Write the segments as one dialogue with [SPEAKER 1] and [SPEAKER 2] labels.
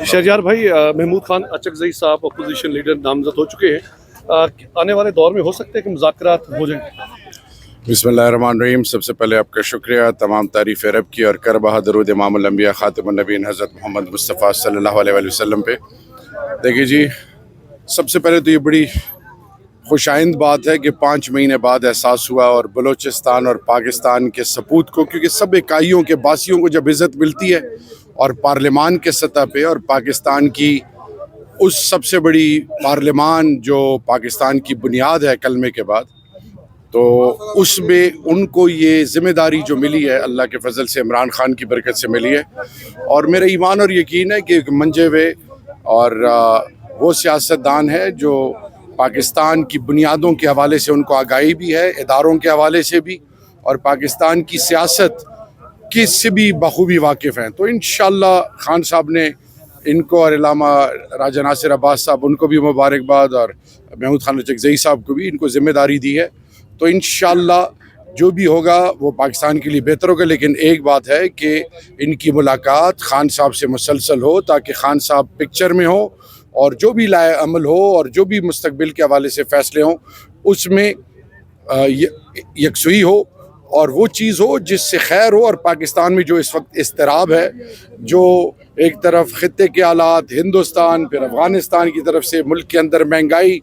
[SPEAKER 1] शहरयार भाई, महमूद खान अचकजई साहब opposition leader नामजद हो चुके हैं। आने वाले दौर में हो सकते हैं कि मुज़ाकरात हो जाएं।
[SPEAKER 2] बिस्मिल्लाहिर्रहमानिर्रहीम। सबसे पहले आपका शुक्रिया, तमाम तारीफ़ रब की और कर बहा दरूद इमामुल अंबिया खातिमुन नबीयीन हज़रत मोहम्मद मुस्तफ़ा सल्लल्लाहु अलैहि वसल्लम पे। देखिए जी, सबसे पहले तो ये बड़ी खुशाइंद बात है कि 5 महीने बाद एहसास हुआ और बलूचिस्तान और पाकिस्तान के सपूत को, क्योंकि सब इकाइयों के बासियों को जब इज़्ज़त मिलती है और पार्लिमान के सतह पे और पाकिस्तान की उस सबसे बड़ी पार्लिमान जो पाकिस्तान की बुनियाद है कलमे के बाद, तो उसमें उनको ये ज़िम्मेदारी जो मिली है अल्लाह के फजल से, इमरान खान की बरकत से मिली है। और मेरा ईमान और यकीन है कि मंजे हुए और वो सियासतदान है जो पाकिस्तान की बुनियादों के हवाले से उनको आगाही भी है, इदारों के हवाले से भी, और पाकिस्तान की सियासत की से भी बखूबी वाकिफ़ हैं। तो इंशाअल्लाह खान साहब ने इनको और इलामा राजा नासिर अब्बास साहब, उनको भी मुबारकबाद, और महमूद खान अचकजई साहब को भी इनको ज़िम्मेदारी दी है। तो इंशाअल्लाह जो भी होगा वो पाकिस्तान के लिए बेहतर होगा। लेकिन एक बात है कि इनकी मुलाकात खान साहब से मुसलसल हो, ताकि खान साहब पिक्चर में हो और जो भी लाए अमल हो और जो भी मुस्तकबिल के हवाले से फ़ैसले हों उसमें यकसुई हो और वो चीज़ हो जिससे खैर हो। और पाकिस्तान में जो इस वक्त इज़्तिराब है, जो एक तरफ ख़ित्ते के हालात, हिंदुस्तान फिर अफ़गानिस्तान की तरफ से मुल्क के अंदर महंगाई,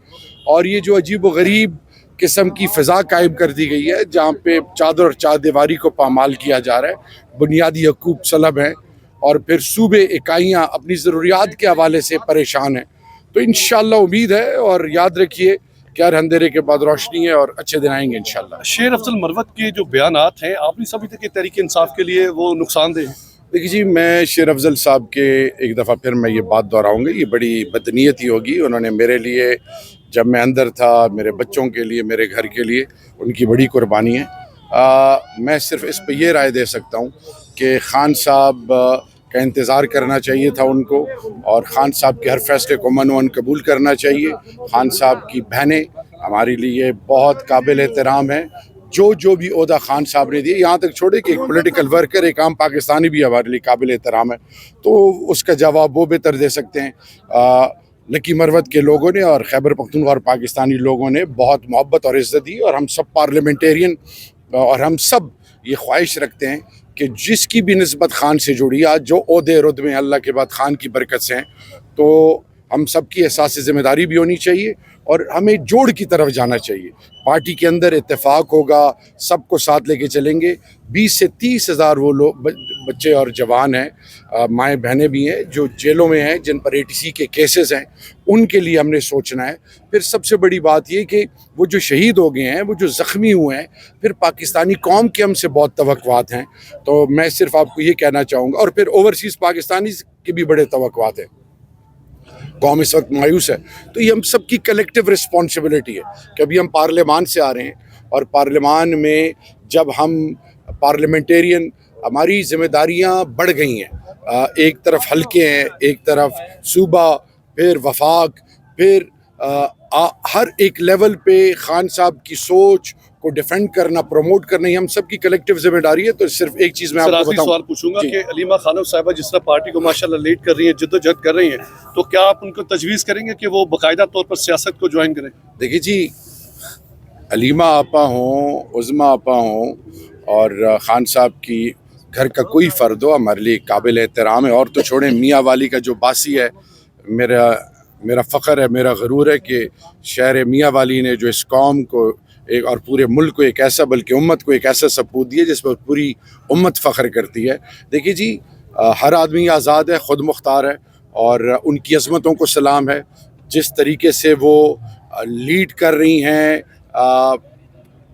[SPEAKER 2] और ये जो अजीब व गरीब किस्म की फ़िज़ा कायम कर दी गई है जहाँ पे चादर और चारदीवारी को पामाल किया जा रहा है, बुनियादी हकूक़ सलब हैं, और फिर सूबे इकाइयाँ अपनी ज़रूरियात के हवाले से परेशान हैं। तो इंशाअल्लाह उम्मीद है, और याद रखिए कि हर अंधेरे के बाद रोशनी है और अच्छे दिन आएंगे इंशाअल्लाह।
[SPEAKER 1] शेर अफजल मरवत के जो बयानात हैं, आपने सभी तक तहरीक इंसाफ के लिए वो नुकसानदेह हैं।
[SPEAKER 2] देखिए जी, मैं शेर अफजल साहब के एक दफ़ा फिर मैं ये बात दोहराऊँगा, ये बड़ी बदनीयती होगी। उन्होंने मेरे लिए, जब मैं अंदर था, मेरे बच्चों के लिए, मेरे घर के लिए, उनकी बड़ी कुर्बानी है। मैं सिर्फ इस पर यह राय दे सकता हूँ कि खान साहब का इंतज़ार करना चाहिए था उनको, और ख़ान साहब के हर फैसले को मनोअन कबूल करना चाहिए। ख़ान साहब की बहनें हमारे लिए बहुत काबिल एहतराम हैं। जो भी ओहदा खान साहब ने दिए, यहाँ तक छोड़े कि एक पॉलिटिकल वर्कर, एक आम पाकिस्तानी भी हमारे लिए काबिल एहतराम है, तो उसका जवाब वो बेहतर दे सकते हैं। लकी मरवत के लोगों ने और खैबर पख्तूनख्वा और पाकिस्तानी लोगों ने बहुत मोहब्बत और इज़्ज़त दी, और हम सब पार्लियामेंटेरियन और हम सब ये ख्वाहिश रखते हैं कि जिसकी भी निस्बत खान से जुड़ी, आज जो ओहदे रुतबे अल्लाह के बाद खान की बरकत से हैं, तो हम सब की एहसास ज़िम्मेदारी भी होनी चाहिए और हमें जोड़ की तरफ जाना चाहिए। पार्टी के अंदर इत्तेफाक होगा, सबको साथ लेके चलेंगे। 20 से 30 हज़ार वो लोग बच्चे और जवान हैं, माएँ बहनें भी हैं जो जेलों में हैं, जिन पर ATC के केसेस हैं, उनके लिए हमने सोचना है। फिर सबसे बड़ी बात ये कि वो जो शहीद हो गए हैं, वो जो ज़ख्मी हुए हैं, फिर पाकिस्तानी कौम के हमसे बहुत तवक्कुआत हैं। तो मैं सिर्फ आपको ये कहना चाहूँगा, और फिर ओवरसीज़ पाकिस्तानी के भी बड़े तवक्कुआत हैं। कौम इस वक्त मायूस है, तो ये हम सब की कलेक्टिव रिस्पॉन्सिबिलिटी है कि अभी हम पार्लियामान से आ रहे हैं, और पार्लियामान में जब हम पार्लियामेंटेरियन, हमारी ज़िम्मेदारियां बढ़ गई हैं। एक तरफ हल्के हैं, एक तरफ सूबा, फिर वफाक, फिर हर एक लेवल पे खान साहब की सोच को डिफेंड करना, प्रमोट करना, ये हम सब की कलेक्टिव जिम्मेदारी है। तो सिर्फ एक चीज़ मैं आपको बताऊं,
[SPEAKER 1] सवाल पूछूंगा कि अलीमा खानम साहिबा जिस तरह पार्टी को माशाल्लाह लीड कर रही हैं, जद्दोजहद कर रही हैं, तो क्या आप उनको तजवीज़ करेंगे कि वो बाकायदा तौर पर सियासत को ज्वाइन करें?
[SPEAKER 2] देखिए जी, अलीमा आपा हों, उज़मा आपा हों, और ख़ान साहब की घर का कोई फ़र्द हो, हमारे लिए काबिल एहतराम है। और तो छोड़ें, मियाँ वाली का जो बासी है, मेरा फ़ख्र है, मेरा गरूर है कि शहर मियाँ वाली ने जो इस कौम को एक और पूरे मुल्क को एक ऐसा, बल्कि उम्मत को एक ऐसा सपूत दिया जिस पर पूरी उम्मत फ़ख्र करती है। देखिए जी, हर आदमी आज़ाद है, ख़ुद मुख्तार है, और उनकी अज़मतों को सलाम है। जिस तरीके से वो लीड कर रही हैं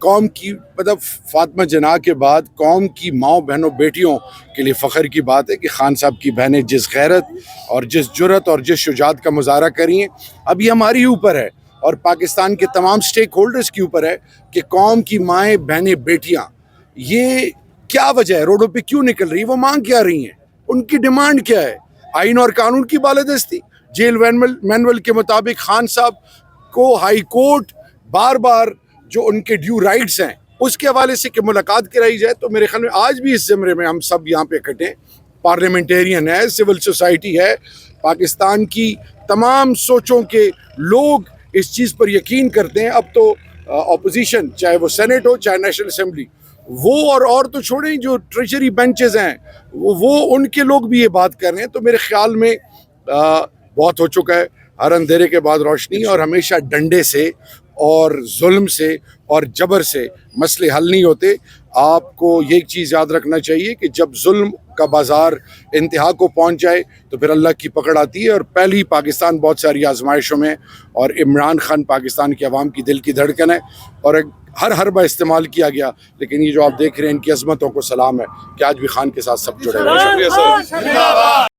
[SPEAKER 2] कौम की, मतलब फातिमा जना के बाद कौम की माओ बहनों बेटियों के लिए फ़ख्र की बात है कि खान साहब की बहनें जिस गैरत और जिस जुर्रत और जिस शुजात का मुजाहरा करी हैं। अब ये हमारी ऊपर है और पाकिस्तान के तमाम स्टेक होल्डर्स के ऊपर है कि कौम की माएँ बहनें बेटियाँ, ये क्या वजह है, रोडों पे क्यों निकल रही है, वो मांग क्या रही हैं, उनकी डिमांड क्या है। आइन और कानून की बालादस्ती, जेल मैनुअल के मुताबिक खान साहब को हाई कोर्ट बार बार जो उनके ड्यू राइट्स हैं उसके हवाले से कि मुलाकात कराई जाए। तो मेरे ख्याल में आज भी इस ज़मरे में हम सब यहाँ पे इकट्ठे हैं پارلیمنٹیرین ہے, سول سوسائٹی ہے, پاکستان کی تمام سوچوں کے لوگ اس چیز پر یقین کرتے ہیں. اب تو اپوزیشن, چاہے وہ سینٹ ہو چاہے نیشنل اسمبلی, وہ اور تو چھوڑیں, جو ٹریجری بینچز ہیں وہ ان کے لوگ بھی یہ بات کر رہے ہیں. تو میرے خیال میں بہت ہو چکا ہے. ہر اندھیرے کے بعد روشنی, اور ہمیشہ ڈنڈے سے اور ظلم سے اور جبر سے مسئلے حل نہیں ہوتے. آپ کو یہ چیز یاد رکھنا چاہیے کہ جب ظلم کا بازار انتہا کو پہنچ جائے تو پھر اللہ کی پکڑ آتی ہے. اور پہلی پاکستان بہت ساری آزمائشوں میں, اور عمران خان پاکستان کی عوام کی دل کی دھڑکن ہے, اور ہر حربہ استعمال کیا گیا. لیکن یہ جو آپ دیکھ رہے ہیں ان کی عظمتوں کو سلام ہے کہ آج بھی خان کے ساتھ سب جڑے ہوئے ہیں.
[SPEAKER 1] شکریہ سر.